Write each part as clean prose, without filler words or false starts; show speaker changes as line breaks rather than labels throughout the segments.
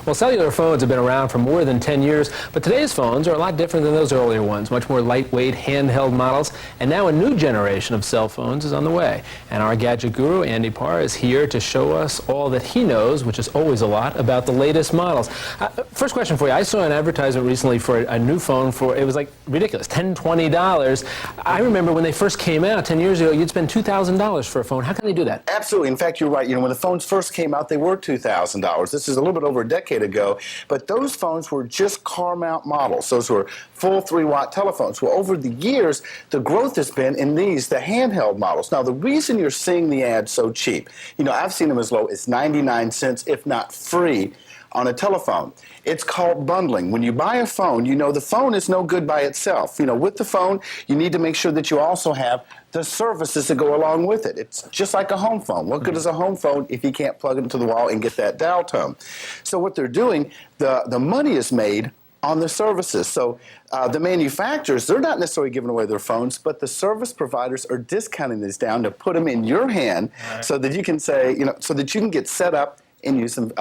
Well, cellular phones have been around for more than 10 years, but today's phones are a lot different than those earlier ones, much more lightweight, handheld models, and now a new generation of cell phones is on the way. And our gadget guru, Andy Parr, is here to show us all that he knows, which is always a lot, about the latest models. First question for you. I saw an advertisement recently for a new phone it was like ridiculous, $10, $20. I remember when they first came out 10 years ago, you'd spend $2,000 for a phone. How can they do that?
Absolutely. In fact, you're right. When the phones first came out, they were $2,000. This is a little bit over a decade ago, but those phones were just car mount models. Those were full 3-watt telephones. Well, over the years, the growth has been in the handheld models. Now, the reason you're seeing the ads so cheap, I've seen them as low as 99 cents, if not free, on a telephone. It's called bundling. When you buy a phone, the phone is no good by itself. With the phone, you need to make sure that you also have the services that go along with it. It's just like a home phone. What good is a home phone if you can't plug it into the wall and get that dial tone? So what they're doing, the money is made on the services. So the manufacturers, they're not necessarily giving away their phones, but the service providers are discounting these down to put them in your hand so that you can say, so that you can get set up and use them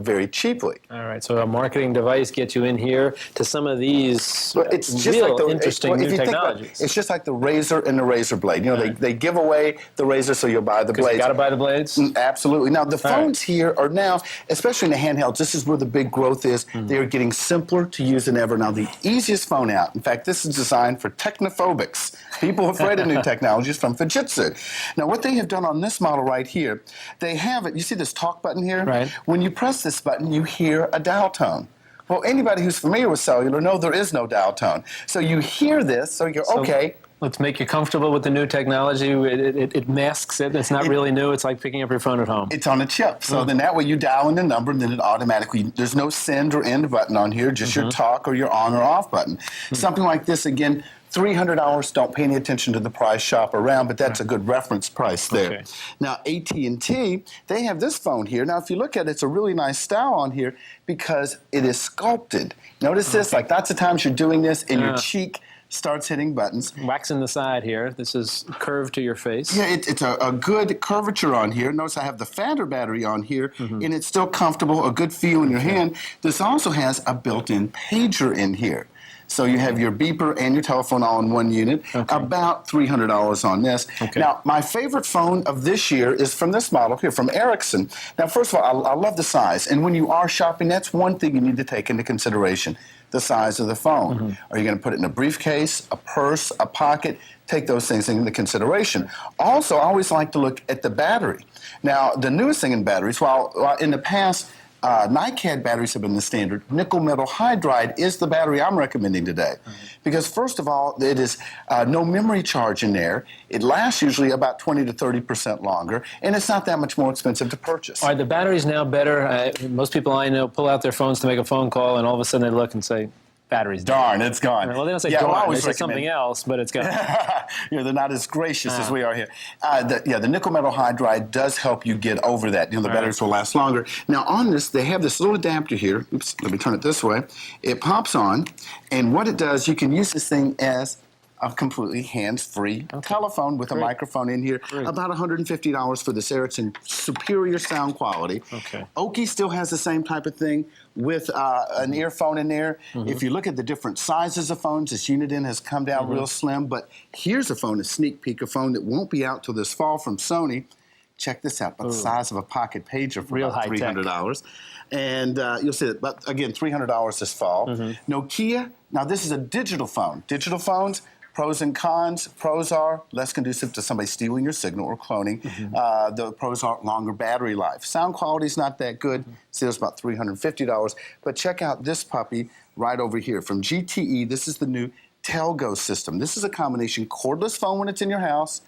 very cheaply.
All right, so a marketing device gets you in here to some of these
it's just
real
like
interesting new technologies.
It's just like the razor and the razor blade. They give away the razor, so you'll buy the blades.
You got to buy the blades?
Absolutely. Now, the phones here are now, especially in the handhelds, this is where the big growth is. They are getting simpler to use than ever. Now, the easiest phone out, in fact, this is designed for technophobics, people afraid of new technologies, from Fujitsu. Now, what they have done on this model right here, they have it, you see this talk button here?
Right.
When you press this button, you hear a dial tone. Well, anybody who's familiar with cellular knows there is no dial tone. So you hear this, so you're okay.
Let's make you comfortable with the new technology. It masks it. It's not really new. It's like picking up your phone at home.
It's on a chip. So then that way you dial in the number, and then it automatically, there's no send or end button on here, just your talk or your on or off button. Something like this, again, $300. Don't pay any attention to the price, shop around, but that's a good reference price there.
Okay.
Now, AT&T, they have this phone here. Now, if you look at it, it's a really nice style on here because it is sculpted. Notice this, like lots of times you're doing this and your cheek starts hitting buttons.
Waxing the side here. This is curved to your face.
Yeah, it's a good curvature on here. Notice I have the fatter battery on here, and it's still comfortable, a good feel in your hand. This also has a built-in pager in here. So you have your beeper and your telephone all in one unit, about $300 on this. Now, my favorite phone of this year is from this model here, from Ericsson. Now, first of all, I love the size. And when you are shopping, that's one thing you need to take into consideration, the size of the phone. Are you going to put it in a briefcase, a purse, a pocket? Take those things into consideration. Also, I always like to look at the battery. Now, the newest thing in batteries, while in the past, NiCad batteries have been the standard. Nickel metal hydride is the battery I'm recommending today. Because first of all, it is no memory charge in there. It lasts usually about 20 to 30% longer, and it's not that much more expensive to purchase.
Are the batteries now better? Most people I know pull out their phones to make a phone call, and all of a sudden they look and say, battery's
darn, it's gone.
Well, they don't say darn, they say something else, but it's gone.
They're not as gracious as we are here. The nickel metal hydride does help you get over that. The batteries will last longer. Now, on this, they have this little adapter here. Oops, let me turn it this way. It pops on, and what it does, you can use this thing as a completely hands-free telephone with a microphone in here. About $150 for this Ericsson, superior sound quality. Oki still has the same type of thing with an earphone in there. If you look at the different sizes of phones, this Uniden has come down real slim, but here's a phone, a sneak peek, a phone that won't be out till this fall from Sony. Check this out, about the size of a pocket pager for about $300. And you'll see it, but again, $300 this fall. Nokia, now this is a digital phone. Digital phones, pros and cons. Pros are less conducive to somebody stealing your signal or cloning. The pros are longer battery life. Sound quality is not that good. See, it's about $350. But check out this puppy right over here from GTE. This is the new Telgo system. This is a combination cordless phone when it's in your house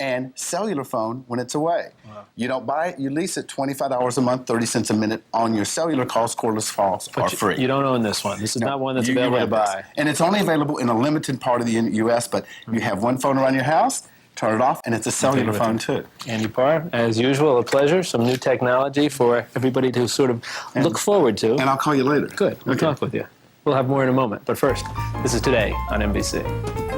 and cellular phone when it's away. You don't buy it, you lease it, $25 a month, 30 cents a minute on your cellular calls. Cordless calls are free.
You don't own this one. This is not one that's available to buy.
And it's only available in a limited part of the U.S., but you have one phone around your house, turn it off, and it's a cellular phone too.
Andy Parr, as usual, a pleasure. Some new technology for everybody to sort of look forward to.
And I'll call you later.
Good. We'll talk with you. We'll have more in a moment. But first, this is Today on NBC.